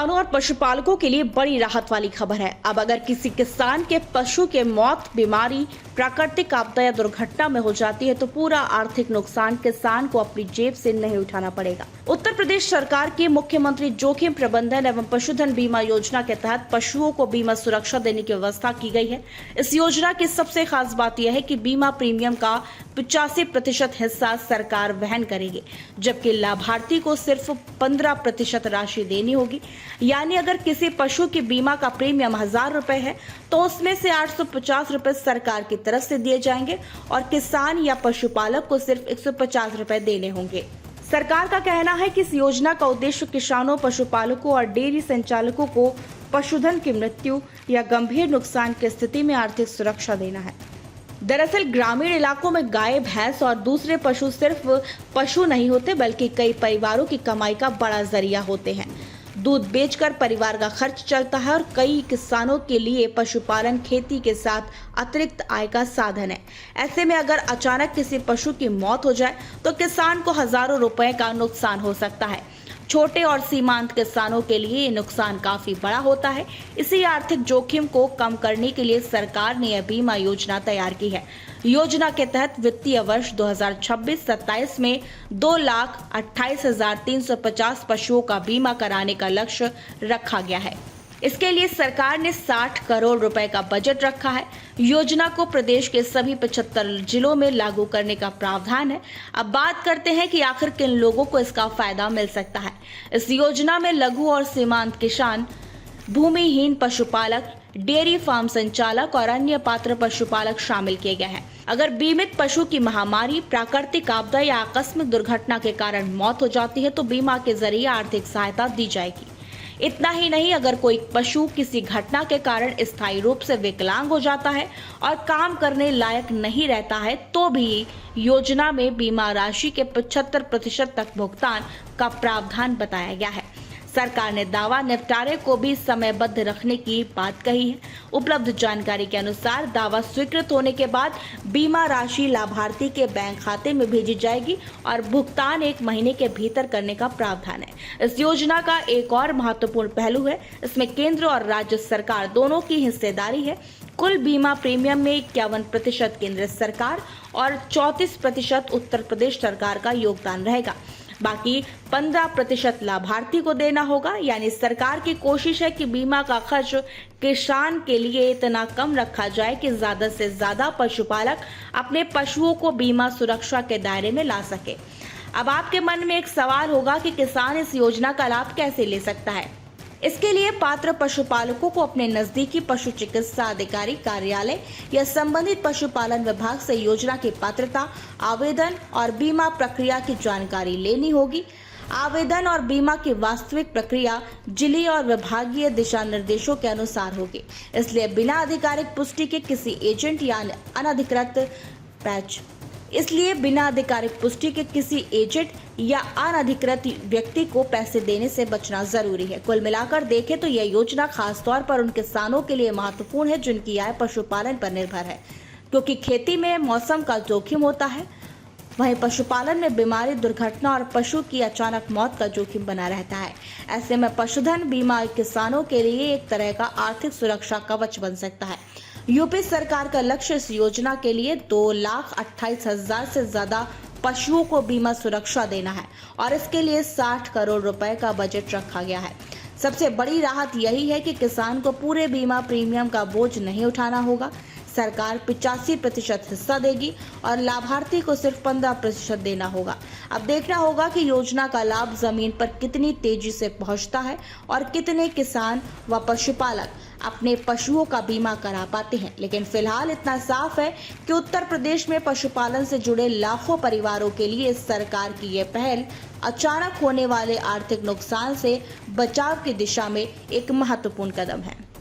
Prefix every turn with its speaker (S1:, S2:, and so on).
S1: किसानों और पशुपालकों के लिए बड़ी राहत वाली खबर है। अब अगर किसी किसान के पशु के मौत, बीमारी, प्राकृतिक आपदा या दुर्घटना में हो जाती है तो पूरा आर्थिक नुकसान किसान को अपनी जेब से नहीं उठाना पड़ेगा। उत्तर प्रदेश सरकार की मुख्यमंत्री जोखिम प्रबंधन एवं पशुधन बीमा योजना के तहत पशुओं को बीमा सुरक्षा देने की व्यवस्था की गई है। इस योजना की सबसे खास बात यह है कि बीमा प्रीमियम का 85% हिस्सा सरकार वहन करेगी, जबकि लाभार्थी को सिर्फ 15% राशि देनी होगी। यानी अगर किसी पशु की बीमा का प्रीमियम 1000 रुपए है तो उसमें से 850 रुपए सरकार की तरफ से दिए जाएंगे और किसान या पशुपालक को सिर्फ 150 रुपए देने होंगे। सरकार का कहना है कि इस योजना का उद्देश्य किसानों, पशुपालकों और डेयरी संचालकों को पशुधन की मृत्यु या गंभीर नुकसान की स्थिति में आर्थिक सुरक्षा देना है। दरअसल ग्रामीण इलाकों में गाय, भैंस और दूसरे पशु सिर्फ पशु नहीं होते बल्कि कई परिवारों की कमाई का बड़ा जरिया होते हैं। दूध बेचकर परिवार का खर्च चलता है और कई किसानों के लिए पशुपालन खेती के साथ अतिरिक्त आय का साधन है। ऐसे में अगर अचानक किसी पशु की मौत हो जाए तो किसान को हजारों रुपए का नुकसान हो सकता है। छोटे और सीमांत किसानों के लिए ये नुकसान काफी बड़ा होता है। इसी आर्थिक जोखिम को कम करने के लिए सरकार ने यह बीमा योजना तैयार की है। योजना के तहत वित्तीय वर्ष 2026-27 में 2,28,350 पशुओं का बीमा कराने का लक्ष्य रखा गया है। इसके लिए सरकार ने 60 करोड़ रुपए का बजट रखा है। योजना को प्रदेश के सभी 75 जिलों में लागू करने का प्रावधान है। अब बात करते हैं कि आखिर किन लोगों को इसका फायदा मिल सकता है। इस योजना में लघु और सीमांत किसान, भूमिहीन पशुपालक, डेयरी फार्म संचालक और अन्य पात्र पशुपालक शामिल किए गए हैं। अगर बीमित पशु की महामारी, प्राकृतिक आपदा या आकस्मिक दुर्घटना के कारण मौत हो जाती है तो बीमा के जरिए आर्थिक सहायता दी जाएगी। इतना ही नहीं, अगर कोई पशु किसी घटना के कारण स्थायी रूप से विकलांग हो जाता है और काम करने लायक नहीं रहता है तो भी योजना में बीमा राशि के 75% तक भुगतान का प्रावधान बताया गया है। सरकार ने दावा निपटारे को भी समयबद्ध रखने की बात कही है। उपलब्ध जानकारी के अनुसार दावा स्वीकृत होने के बाद बीमा राशि लाभार्थी के बैंक खाते में भेजी जाएगी और भुगतान 1 महीने के भीतर करने का प्रावधान है। इस योजना का एक और महत्वपूर्ण पहलू है, इसमें केंद्र और राज्य सरकार दोनों की हिस्सेदारी है। कुल बीमा प्रीमियम में 51% केंद्र सरकार और 34% उत्तर प्रदेश सरकार का योगदान रहेगा। बाकी 15% लाभार्थी को देना होगा। यानी सरकार की कोशिश है कि बीमा का खर्च किसान के लिए इतना कम रखा जाए कि ज्यादा से ज्यादा पशुपालक अपने पशुओं को बीमा सुरक्षा के दायरे में ला सके। अब आपके मन में एक सवाल होगा कि किसान इस योजना का लाभ कैसे ले सकता है। इसके लिए पात्र पशुपालकों को अपने नजदीकी पशु चिकित्सा अधिकारी कार्यालय या संबंधित पशुपालन विभाग से योजना की पात्रता, आवेदन और बीमा प्रक्रिया की जानकारी लेनी होगी। आवेदन और बीमा की वास्तविक प्रक्रिया जिले और विभागीय दिशा निर्देशों के अनुसार होगी। इसलिए बिना आधिकारिक पुष्टि के किसी एजेंट या अनधिकृत व्यक्ति को पैसे देने से बचना जरूरी है। कुल मिलाकर देखें तो यह योजना खास तौर पर उन किसानों के लिए महत्वपूर्ण है जिनकी आय पशुपालन पर निर्भर है, क्योंकि खेती में मौसम का जोखिम होता है, वहीं पशुपालन में बीमारी, दुर्घटना और पशु की अचानक मौत का जोखिम बना रहता है। ऐसे में पशुधन बीमा किसानों के लिए एक तरह का आर्थिक सुरक्षा कवच बन सकता है। यूपी सरकार का लक्ष्य इस योजना के लिए 2,28,000 से ज्यादा पशुओं को बीमा सुरक्षा देना है और इसके लिए 60 करोड़ रुपए का बजट रखा गया है। सबसे बड़ी राहत यही है कि किसान को पूरे बीमा प्रीमियम का बोझ नहीं उठाना होगा। सरकार 85% हिस्सा देगी और लाभार्थी को सिर्फ 15% देना होगा। अब देखना होगा कि योजना का लाभ जमीन पर कितनी तेजी से पहुंचता है और कितने किसान व पशुपालक अपने पशुओं का बीमा करा पाते हैं। लेकिन फिलहाल इतना साफ है कि उत्तर प्रदेश में पशुपालन से जुड़े लाखों परिवारों के लिए सरकार की यह पहल अचानक होने वाले आर्थिक नुकसान से बचाव की दिशा में एक महत्वपूर्ण कदम है।